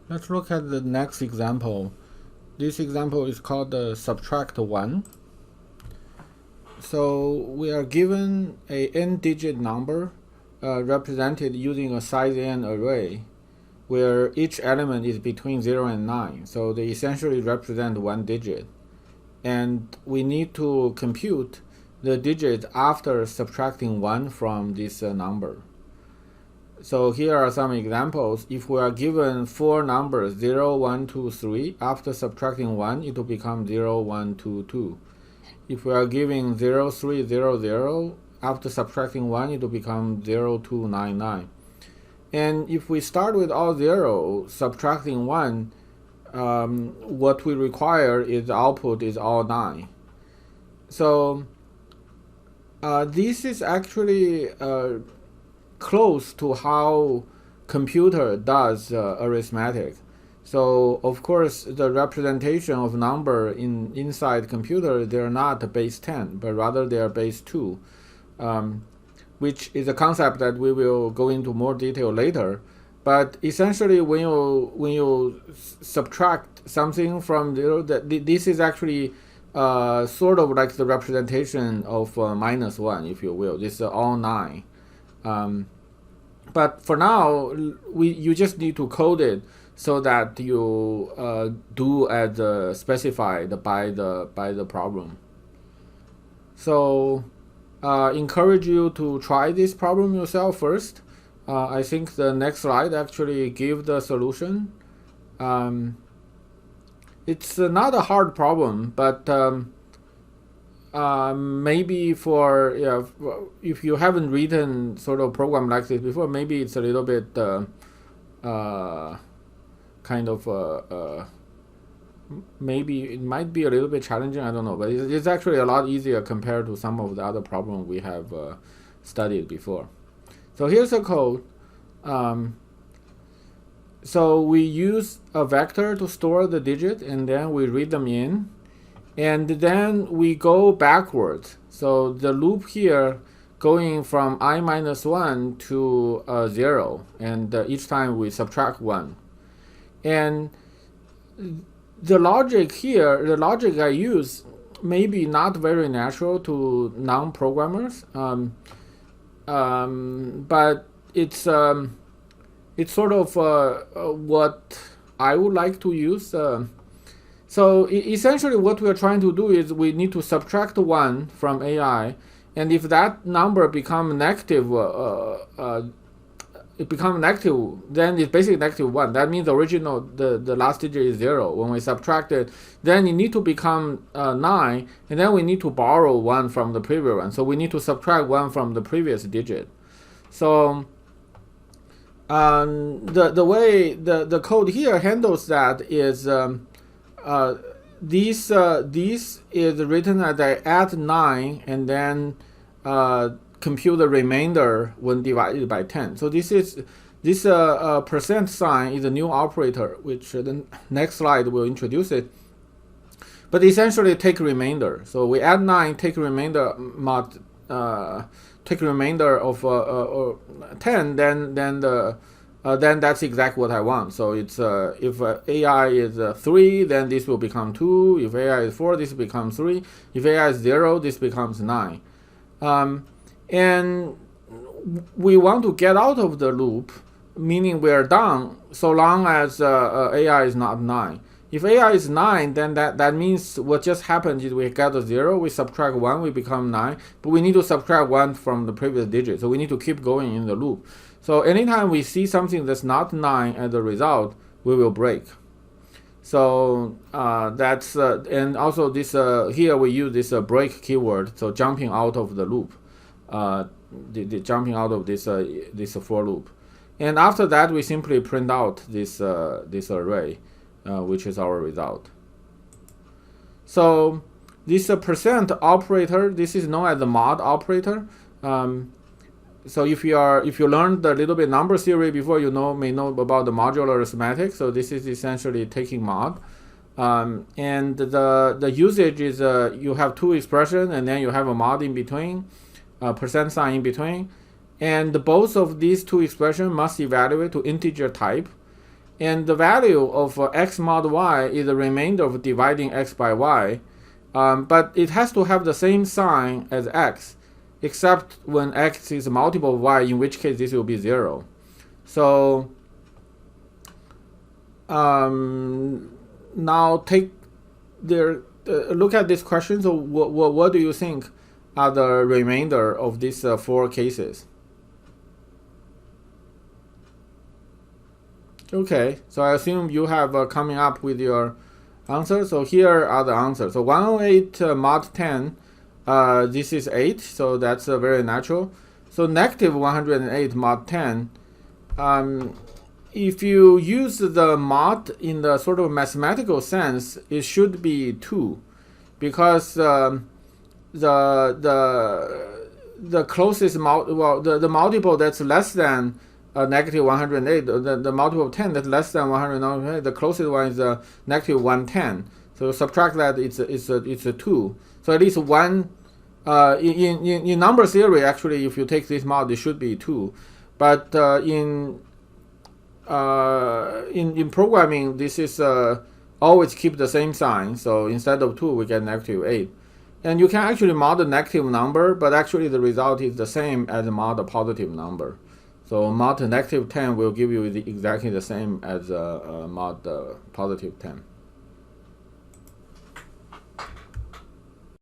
Let's look at the next example. This example is called subtract 1. So we are given a n-digit number represented using a size n array where each element is between 0 and 9. So they essentially represent one digit. And we need to compute the digit after subtracting 1 from this number. So here are some examples. If we are given four numbers 0, 1, 2, 3, after subtracting 1, it will become 0, 1, 2, 2. If we are giving 0, 3, 0, 0, after subtracting 1, it will become 0, 2, 9, 9. And if we start with all 0, subtracting 1, what we require is the output is all 9. So this is actually close to how computer does arithmetic. So of course the representation of number inside computer, they're not base 10, but rather they are base 2, which is a concept that we will go into more detail later. But essentially when you subtract something from 0, this is actually sort of like the representation of minus 1, if you will. This is all 9. But for now, you just need to code it so that you do as specified by the problem. So encourage you to try this problem yourself first. I think the next slide actually gives the solution. It's not a hard problem, but maybe if you haven't written sort of program like this before, maybe it's a little bit maybe it might be a little bit challenging, I don't know, but it's actually a lot easier compared to some of the other problems we have studied before. So here's the code. So we use a vector to store the digit, and then we read them in. And then we go backwards. So the loop here going from I minus 1 to 0. And each time we subtract 1. And the logic here, the logic I use, may be not very natural to non-programmers. But it's sort of what I would like to use. So essentially what we are trying to do is we need to subtract 1 from AI, and if that number becomes negative, then it's basically negative 1. That means the original, the last digit is 0. When we subtract it, then it need to become 9, and then we need to borrow 1 from the previous one. So we need to subtract 1 from the previous digit. So the way the code here handles that is this is written as I add 9 and then compute the remainder when divided by 10. So this percent sign is a new operator, which the next slide will introduce it. But essentially take remainder. So we add 9, take remainder of 10, then that's exactly what I want. So it's if AI is 3, then this will become 2. If AI is 4, this becomes 3. If AI is 0, this becomes 9. And we want to get out of the loop, meaning we are done so long as AI is not 9. If AI is 9, then that means what just happened is we got a 0, we subtract 1, we become 9, but we need to subtract 1 from the previous digit. So we need to keep going in the loop. So anytime we see something that's not 9 as a result, we will break. So that's and also this here we use this break keyword. So jumping out of the loop, the jumping out of this for loop, and after that we simply print out this array, which is our result. So this percent operator, this is known as the mod operator. So if you learned a little bit number theory before, you may know about the modular arithmetic. So this is essentially taking mod, and the usage is you have two expressions and then you have a mod in between, percent sign in between, and both of these two expressions must evaluate to integer type, And the value of x mod y is the remainder of dividing x by y, but it has to have the same sign as x, except when x is a multiple of y, in which case this will be 0. So now take look at this question. So what do you think are the remainder of these 4 cases? Okay, so I assume you have coming up with your answer. So here are the answers. So 108 mod 10, this is 8, so that's very natural. So negative 108 mod 10, if you use the mod in the sort of mathematical sense, it should be 2, because the closest the multiple that's less than negative 108, the multiple of 10 that's less than 108, the closest one is negative 110. So subtract that, it's a 2. So at least one in number theory, actually, if you take this mod, it should be 2. But in programming, this is always keep the same sign. So instead of 2, we get negative 8. And you can actually mod a negative number, but actually the result is the same as mod a positive number. So mod negative 10 will give you exactly the same as mod positive 10.